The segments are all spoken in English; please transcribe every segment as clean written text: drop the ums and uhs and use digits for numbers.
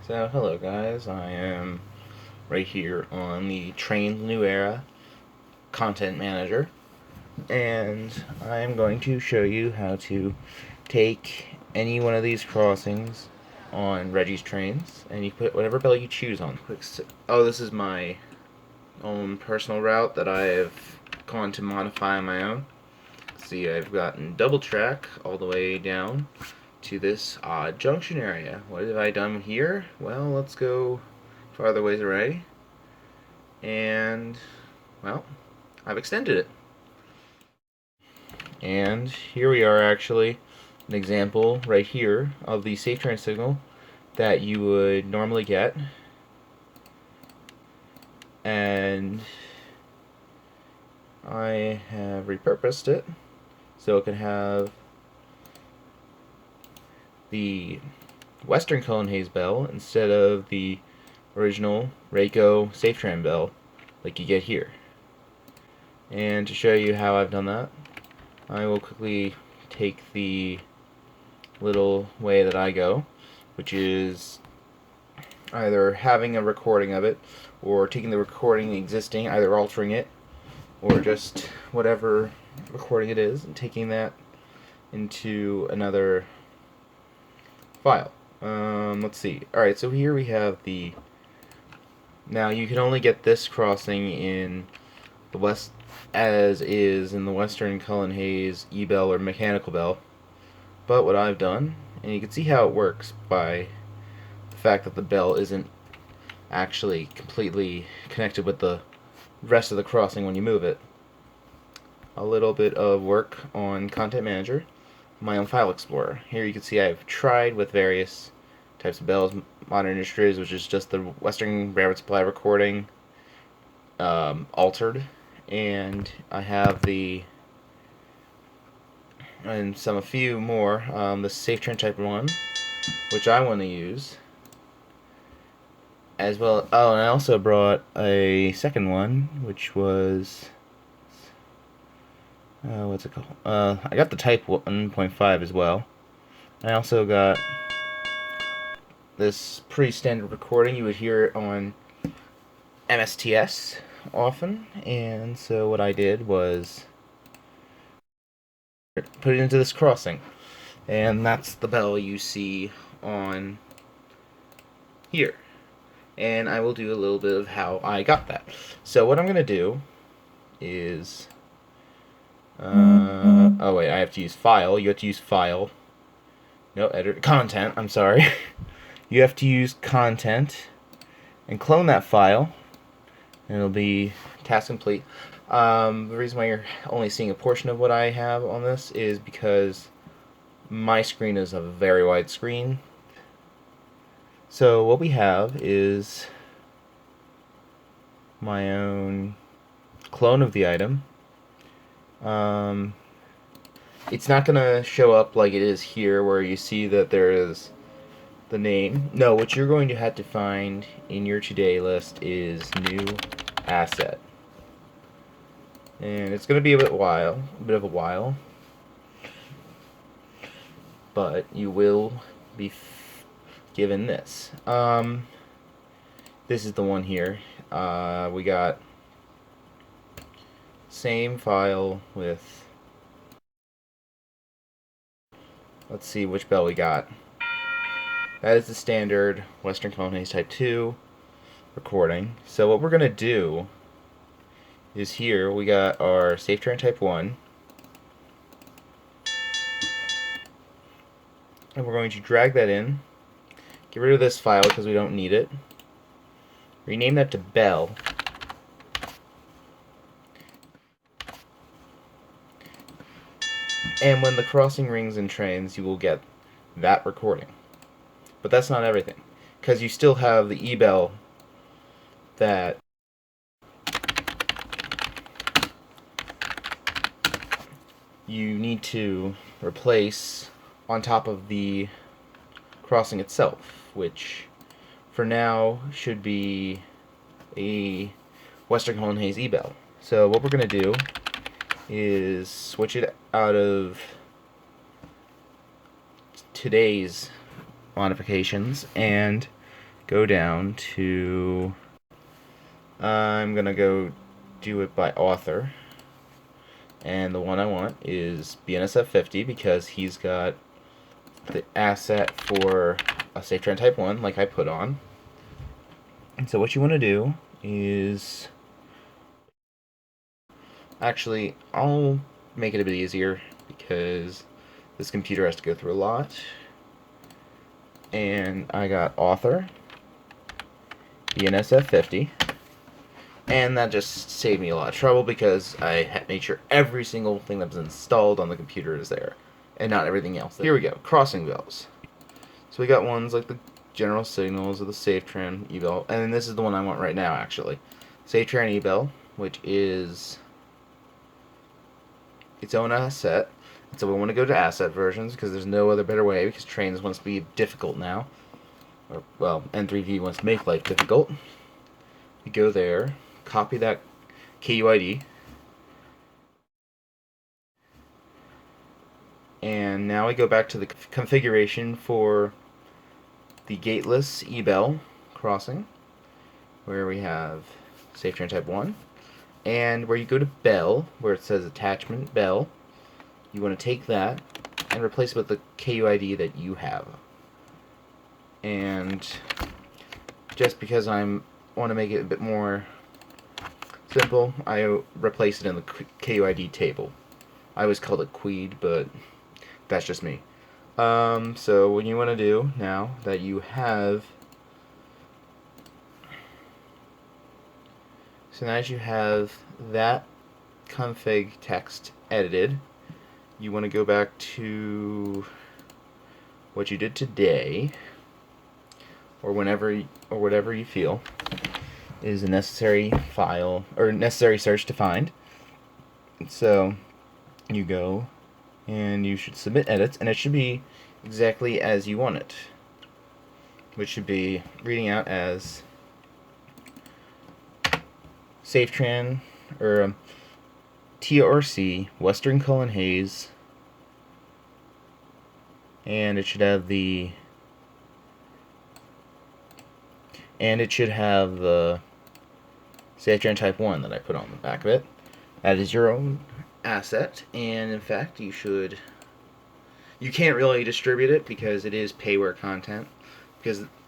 So hello guys, I am right here on the Trainz New Era Content Manager, and I am going to show you how to take any one of these crossings on ReggiesTrainz, and you put whatever bell you choose on. Oh, this is my own personal route that I've gone to modify on my own. See, I've gotten double track all the way down to this odd junction area. What have I done here? Well, let's go farther ways away, and well, I've extended it. And here we are, actually, an example right here of the Safetran signal that you would normally get, and I have repurposed it so it can have the Western Cullen-Hayes bell instead of the original Rayco Safetran bell like you get here. And to show you how I've done that, I will quickly take the little way that I go, which is either having a recording of it or taking the recording existing, either altering it or just whatever recording it is, and taking that into another file. Let's see. Alright, so here we have the... Now you can only get this crossing in the West as is in the Western Cullen-Hayes EBell or mechanical bell. But what I've done, and you can see how it works by the fact that the bell isn't actually completely connected with the rest of the crossing when you move it. A little bit of work on Content Manager, my own file explorer. Here you can see I've tried with various types of bells. Modern Industries, which is just the Western Railroad Supply recording altered, and I have the and a few more, the Safetran Type 1, which I want to use as well. Oh, and I also brought a second one, which was what's it called? I got the Type 1.5 as well. I also got this pretty standard recording you would hear on MSTS often, and so what I did was put it into this crossing, and that's the bell you see on here. And I will do a little bit of how I got that. So what I'm going to do is oh wait, I have to use file. You have to use file. No, edit content, I'm sorry. You have to use content and clone that file, and it'll be task complete. The reason why you're only seeing a portion of what I have on this is because my screen is a very wide screen. So what we have is my own clone of the item. It's not gonna show up like it is here, where you see that there is the name. No, what you're going to have to find in your today list is new asset, and it's going to be a bit of a while, but you will be given this. This is the one here. We got same file with, let's see which bell we got. That is the standard Western Cullen-Hayes Type 2 recording. So what we're going to do is, here we got our Safetran Type 1, and we're going to drag that in, get rid of this file because we don't need it, rename that to bell, and when the crossing rings and trains, you will get that recording. But that's not everything, because you still have the EBell that you need to replace on top of the crossing itself, which for now should be a Western Cullen-Hayes EBell. So what we're going to do is switch it out of today's modifications and go down to, I'm gonna go do it by author, and the one I want is BNSF 50 because he's got the asset for a Safetran Type 1 like I put on. And so what you want to do is, actually, I'll make it a bit easier because this computer has to go through a lot. And I got author, BNSF 50, and that just saved me a lot of trouble because I made sure every single thing that was installed on the computer is there, and not everything else. Here we go, crossing bells. So we got ones like the general signals of the Safetran EBell, and then this is the one I want right now actually. Safetran EBell, which is its own asset. So we want to go to asset versions because there's no other better way, because Trainz wants to be difficult now. Or, well, N3V wants to make life difficult. You go there, copy that KUID, and now we go back to the configuration for the gateless EBell crossing, where we have Safetran Type 1, and where you go to Bell, where it says attachment Bell, you want to take that and replace it with the KUID that you have. And just because I want to make it a bit more simple, I replaced it in the KUID table. I always called it QUID, but that's just me. So what you want to do now that you have, so now that you have that config text edited, you want to go back to what you did today, or whenever, or whatever you feel is a necessary file or necessary search to find. So you go and you should submit edits, and it should be exactly as you want it, which should be reading out as Safetran or TRC Western Cullen Hayes, and it should have the Safetran Type 1 that I put on the back of it. That is your own asset, and in fact you can't really distribute it because it is Payware content,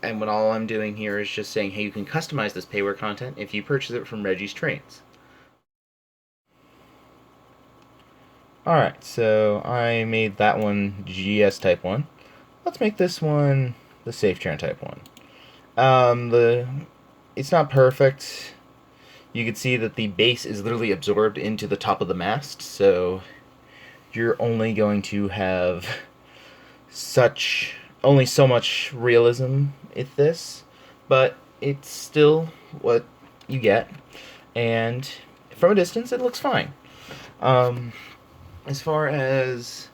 and what all I'm doing here is just saying, hey, you can customize this Payware content if you purchase it from ReggiesTrainz. Alright, so I made that one GS Type 1. Let's make this one the Safetran Type 1. It's not perfect. You can see that the base is literally absorbed into the top of the mast, so you're only going to have only so much realism with this, but it's still what you get, and from a distance it looks fine. As far as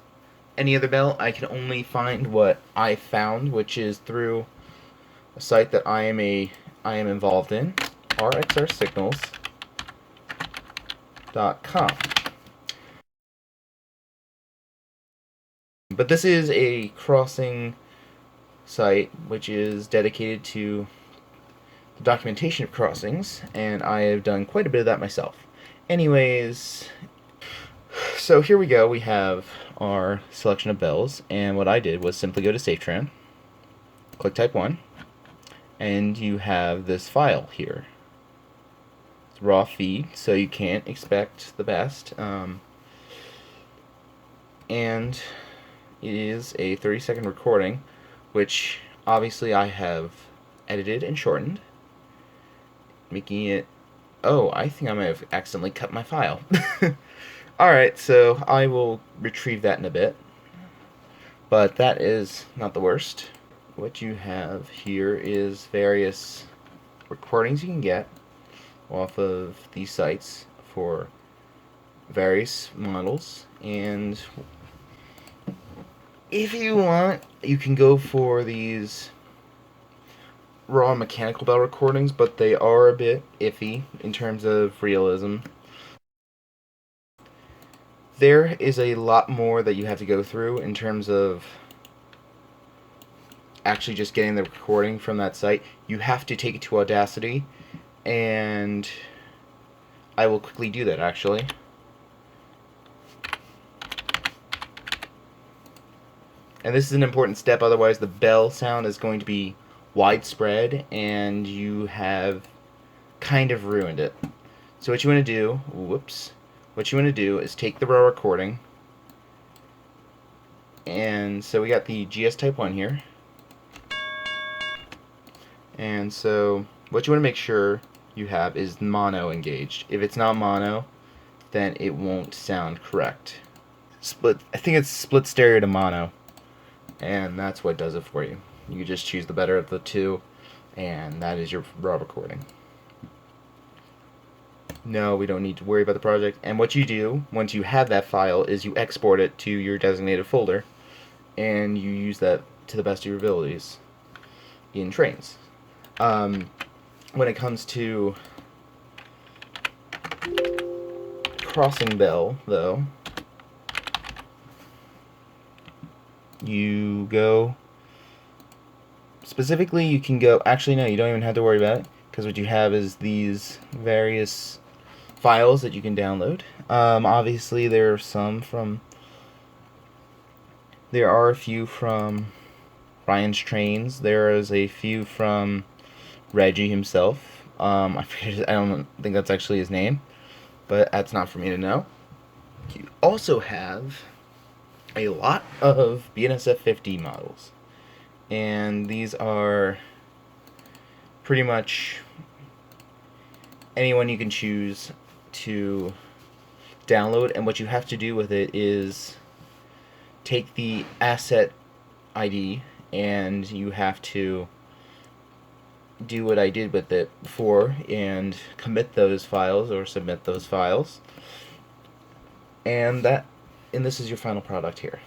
any other bell, I can only find what I found, which is through a site that I am involved in, rxrsignals.com. But this is a crossing site which is dedicated to the documentation of crossings, and I have done quite a bit of that myself. Anyways, so here we go. We have our selection of bells, and what I did was simply go to Safetran, click Type 1, and you have this file here. It's raw feed, so you can't expect the best. And it is a 30-second recording, which obviously I have edited and shortened, making it... Oh, I think I might have accidentally cut my file. Alright, so I will retrieve that in a bit. But that is not the worst. What you have here is various recordings you can get off of these sites for various models, and if you want, you can go for these raw mechanical bell recordings, but they are a bit iffy in terms of realism. There is a lot more that you have to go through in terms of actually just getting the recording from that site, you have to take it to Audacity, and I will quickly do that actually. And this is an important step, otherwise the bell sound is going to be widespread and you have kind of ruined it. So what you want to do, what you want to do is take the raw recording, and so we got the GS Type 1 here, and so what you want to make sure you have is mono engaged. If it's not mono, then it won't sound correct. I think it's split stereo to mono, and that's what does it for you. You just choose the better of the two, and that is your raw recording. No, we don't need to worry about the project. And what you do once you have that file is you export it to your designated folder, and you use that to the best of your abilities in Trainz. When it comes to crossing bell, though, you go specifically, you can go, actually no, you don't even have to worry about it, because what you have is these various files that you can download. Obviously there are a few from Ryanstrains. There is a few from Reggie himself. I don't think that's actually his name, but that's not for me to know. You also have a lot of BNSF 50 models, and these are pretty much anyone you can choose to download, and what you have to do with it is take the asset ID and you have to do what I did with it before and commit those files or submit those files, and this is your final product here.